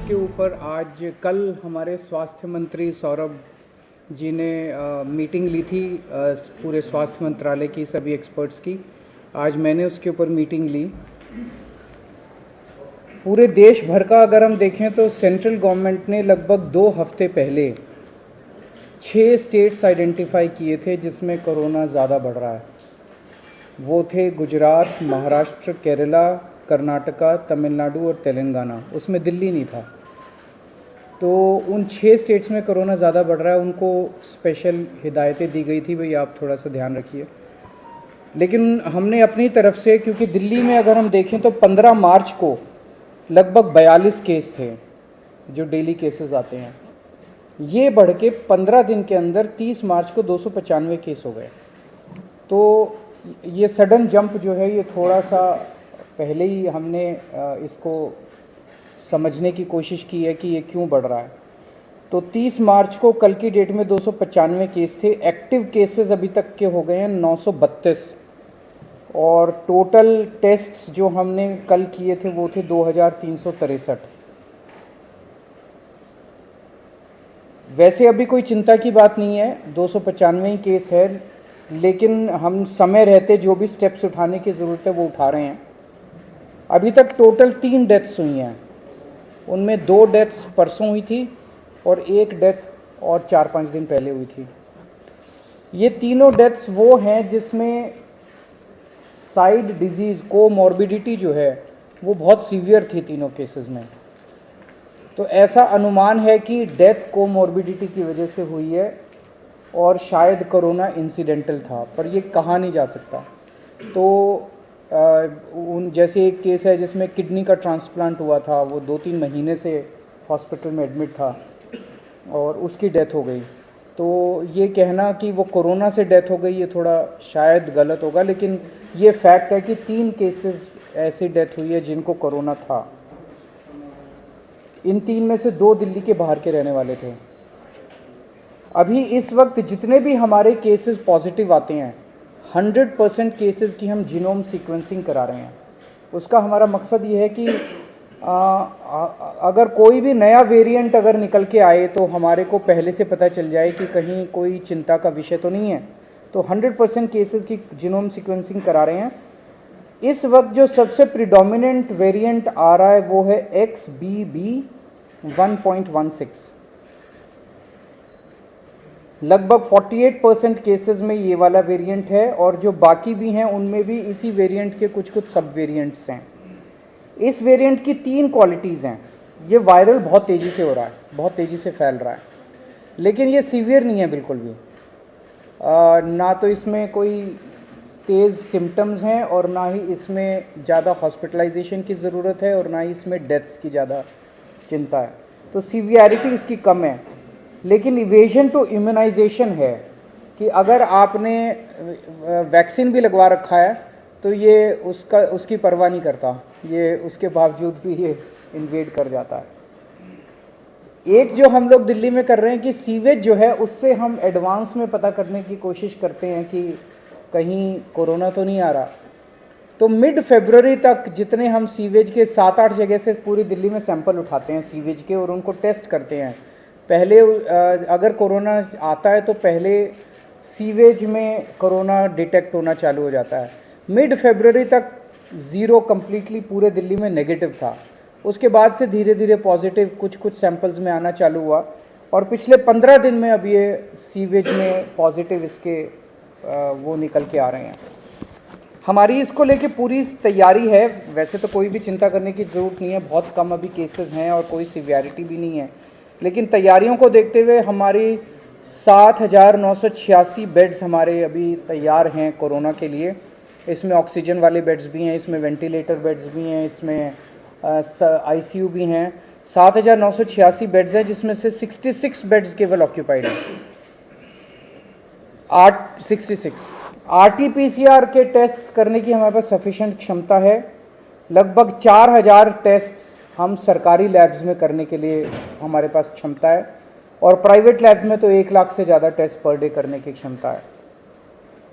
के ऊपर आज कल हमारे स्वास्थ्य मंत्री सौरभ जी ने मीटिंग ली थी पूरे स्वास्थ्य मंत्रालय की सभी एक्सपर्ट्स की। आज मैंने उसके ऊपर मीटिंग ली। पूरे देश भर का अगर हम देखें तो सेंट्रल गवर्नमेंट ने लगभग 2 हफ्ते पहले 6 स्टेट्स आइडेंटिफाई किए थे जिसमें कोरोना ज़्यादा बढ़ रहा है। वो थे गुजरात, महाराष्ट्र, केरला, कर्नाटका, तमिलनाडु और तेलंगाना। उसमें दिल्ली नहीं था। तो उन 6 स्टेट्स में कोरोना ज़्यादा बढ़ रहा है, उनको स्पेशल हिदायतें दी गई थी, भाई आप थोड़ा सा ध्यान रखिए। लेकिन हमने अपनी तरफ से, क्योंकि दिल्ली में अगर हम देखें तो 15 मार्च को लगभग 42 केस थे जो डेली केसेस आते हैं, ये बढ़ के 15 दिन के अंदर 30 मार्च को 295 केस हो गए। तो ये सडन जंप जो है, ये थोड़ा सा पहले ही हमने इसको समझने की कोशिश की है कि ये क्यों बढ़ रहा है। तो 30 मार्च को कल की डेट में 295 केस थे। एक्टिव केसेस अभी तक के हो गए हैं 932 और टोटल टेस्ट्स जो हमने कल किए थे वो थे 2363। वैसे अभी कोई चिंता की बात नहीं है, 295 केस है, लेकिन हम समय रहते जो भी स्टेप्स उठाने की ज़रूरत है वो उठा रहे हैं। अभी तक टोटल 3 डेथ्स हुई हैं, उनमें 2 डेथ्स परसों हुई थी और 1 डेथ और 4-5 दिन पहले हुई थी। ये तीनों डेथ्स वो हैं जिसमें साइड डिजीज़ कोमॉर्बिडिटी जो है वो बहुत सीवियर थी तीनों केसेस में। तो ऐसा अनुमान है कि डेथ कोमॉर्बिडिटी की वजह से हुई है और शायद कोरोना इंसिडेंटल था, पर ये कहा नहीं जा सकता। तो जैसे एक केस है जिसमें किडनी का ट्रांसप्लांट हुआ था, वो 2-3 महीने से हॉस्पिटल में एडमिट था और उसकी डेथ हो गई। तो ये कहना कि वो कोरोना से डेथ हो गई, ये थोड़ा शायद गलत होगा, लेकिन ये फैक्ट है कि 3 केसेस ऐसी डेथ हुई है जिनको कोरोना था। इन 3 में से 2 दिल्ली के बाहर के रहने वाले थे। अभी इस वक्त जितने भी हमारे केसेस पॉजिटिव आते हैं, 100% केसेस की हम जीनोम सीक्वेंसिंग करा रहे हैं। उसका हमारा मकसद ये है कि अगर कोई भी नया वेरिएंट अगर निकल के आए तो हमारे को पहले से पता चल जाए कि कहीं कोई चिंता का विषय तो नहीं है। तो 100% केसेस की जीनोम सीक्वेंसिंग करा रहे हैं। इस वक्त जो सबसे प्रिडोमिनेंट वेरिएंट आ रहा है वो है XBB 1.16। लगभग 48% केसेस में ये वाला वेरिएंट है और जो बाकी भी हैं उनमें भी इसी वेरिएंट के कुछ सब वेरिएंट्स हैं। इस वेरिएंट की 3 क्वालिटीज़ हैं। ये वायरल बहुत तेज़ी से हो रहा है, बहुत तेज़ी से फैल रहा है, लेकिन ये सीवियर नहीं है बिल्कुल भी। ना तो इसमें कोई तेज़ सिम्टम्स हैं और ना ही इसमें ज़्यादा हॉस्पिटलाइजेशन की ज़रूरत है और ना ही इसमें डेथ्स की ज़्यादा चिंता है। तो सीवियरिटी इसकी कम है, लेकिन इवेजन टू इम्यूनाइजेशन है कि अगर आपने वैक्सीन भी लगवा रखा है तो ये उसकी परवाह नहीं करता, ये उसके बावजूद भी ये इन्वेड कर जाता है। एक जो हम लोग दिल्ली में कर रहे हैं कि सीवेज जो है उससे हम एडवांस में पता करने की कोशिश करते हैं कि कहीं कोरोना तो नहीं आ रहा। तो मिड फरवरी तक जितने हम सीवेज के 7-8 जगह से पूरी दिल्ली में सैंपल उठाते हैं सीवेज के और उनको टेस्ट करते हैं। पहले अगर कोरोना आता है तो पहले सीवेज में कोरोना डिटेक्ट होना चालू हो जाता है। मिड फरवरी तक 0 कम्प्लीटली पूरे दिल्ली में नेगेटिव था। उसके बाद से धीरे धीरे पॉजिटिव कुछ सैंपल्स में आना चालू हुआ और पिछले 15 दिन में अब ये सीवेज में पॉजिटिव इसके वो निकल के आ रहे हैं। हमारी इसको लेके पूरी तैयारी है। वैसे तो कोई भी चिंता करने की ज़रूरत नहीं है, बहुत कम अभी केसेस हैं और कोई सीवियरिटी भी नहीं है, लेकिन तैयारियों को देखते हुए हमारी 7,986 बेड्स हमारे अभी तैयार हैं कोरोना के लिए। इसमें ऑक्सीजन वाले बेड्स भी हैं, इसमें वेंटिलेटर बेड्स भी हैं, इसमें ICU भी हैं। 7,986 बेड्स हैं जिसमें से 66 बेड्स केवल ऑक्यूपाइड हैं। 66 RT-PCR के टेस्ट करने की हमारे पास सफिशिएंट क्षमता है। लगभग 4,000 टेस्ट हम सरकारी लैब्स में करने के लिए हमारे पास क्षमता है और प्राइवेट लैब्स में तो 1 लाख से ज़्यादा टेस्ट पर डे करने की क्षमता है।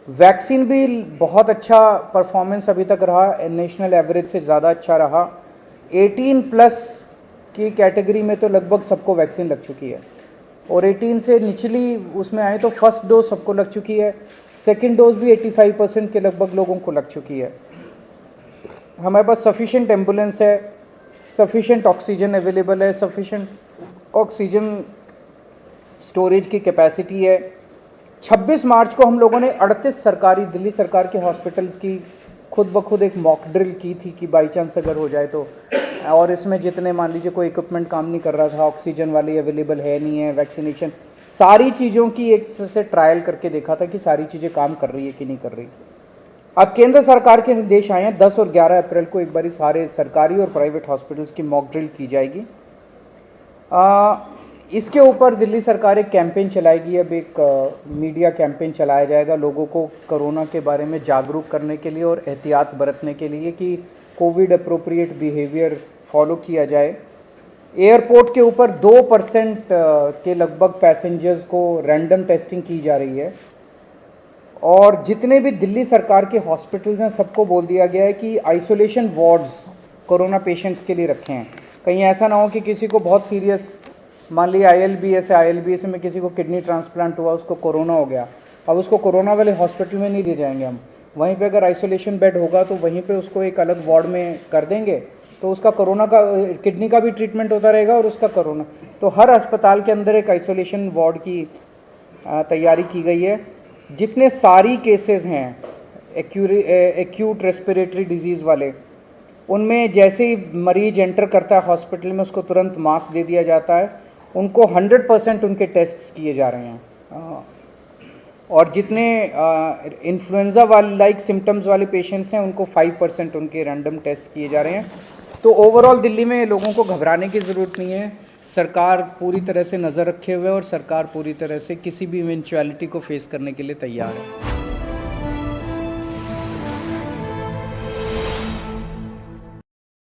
वैक्सीन भी बहुत अच्छा परफॉर्मेंस अभी तक रहा, नेशनल एवरेज से ज़्यादा अच्छा रहा। 18+ की कैटेगरी में तो लगभग सबको वैक्सीन लग चुकी है, और 18 से निचली उसमें आए तो फर्स्ट डोज सबको लग चुकी है, सेकेंड डोज भी 85% के लगभग लोगों को लग चुकी है। हमारे पास सफिशिएंट एम्बुलेंस है, सफिशिएंट ऑक्सीजन अवेलेबल है, सफिशिएंट ऑक्सीजन स्टोरेज की कैपेसिटी है। 26 मार्च को हम लोगों ने 38 सरकारी दिल्ली सरकार के हॉस्पिटल्स की खुद ब खुद एक मॉक ड्रिल की थी कि बाई चांस अगर हो जाए तो, और इसमें जितने मान लीजिए कोई इक्विपमेंट काम नहीं कर रहा था, ऑक्सीजन वाली अवेलेबल है नहीं है, वैक्सीनेशन, सारी चीज़ों की एक तरह से ट्रायल करके देखा था कि सारी चीज़ें काम कर रही है कि नहीं कर रही। अब केंद्र सरकार के निर्देश आए हैं, 10 और 11 अप्रैल को एक बारी सारे सरकारी और प्राइवेट हॉस्पिटल्स की मॉक ड्रिल की जाएगी। इसके ऊपर दिल्ली सरकार एक कैंपेन चलाएगी, अब एक मीडिया कैंपेन चलाया जाएगा लोगों को कोरोना के बारे में जागरूक करने के लिए और एहतियात बरतने के लिए कि कोविड अप्रोप्रिएट बिहेवियर फॉलो किया जाए। एयरपोर्ट के ऊपर 2% के लगभग पैसेंजर्स को रैंडम टेस्टिंग की जा रही है, और जितने भी दिल्ली सरकार के हॉस्पिटल्स हैं सबको बोल दिया गया है कि आइसोलेशन वार्ड्स कोरोना पेशेंट्स के लिए रखे हैं। कहीं ऐसा ना हो कि किसी को बहुत सीरियस, मान लिया ILBS में किसी को किडनी ट्रांसप्लांट हुआ, उसको कोरोना हो गया, अब उसको कोरोना वाले हॉस्पिटल में नहीं ले जाएंगे हम, वहीं पे अगर आइसोलेशन बेड होगा तो वहीं पे उसको एक अलग वार्ड में कर देंगे, तो उसका कोरोना का, किडनी का भी ट्रीटमेंट होता रहेगा और उसका कोरोना। तो हर अस्पताल के अंदर एक आइसोलेशन वार्ड की तैयारी की गई है। जितने सारी केसेस हैं एक्यूट रेस्पिरेटरी डिजीज़ वाले, उनमें जैसे ही मरीज एंटर करता है हॉस्पिटल में उसको तुरंत मास्क दे दिया जाता है, उनको 100% उनके टेस्ट्स किए जा रहे हैं। और जितने इन्फ्लुएंजा वाले लाइक सिम्टम्स वाले पेशेंट्स हैं उनको 5% उनके रैंडम टेस्ट किए जा रहे हैं। तो ओवरऑल दिल्ली में लोगों को घबराने की ज़रूरत नहीं है। सरकार पूरी तरह से नज़र रखे हुए और सरकार पूरी तरह से किसी भी इवेंचुअलिटी को फेस करने के लिए तैयार है।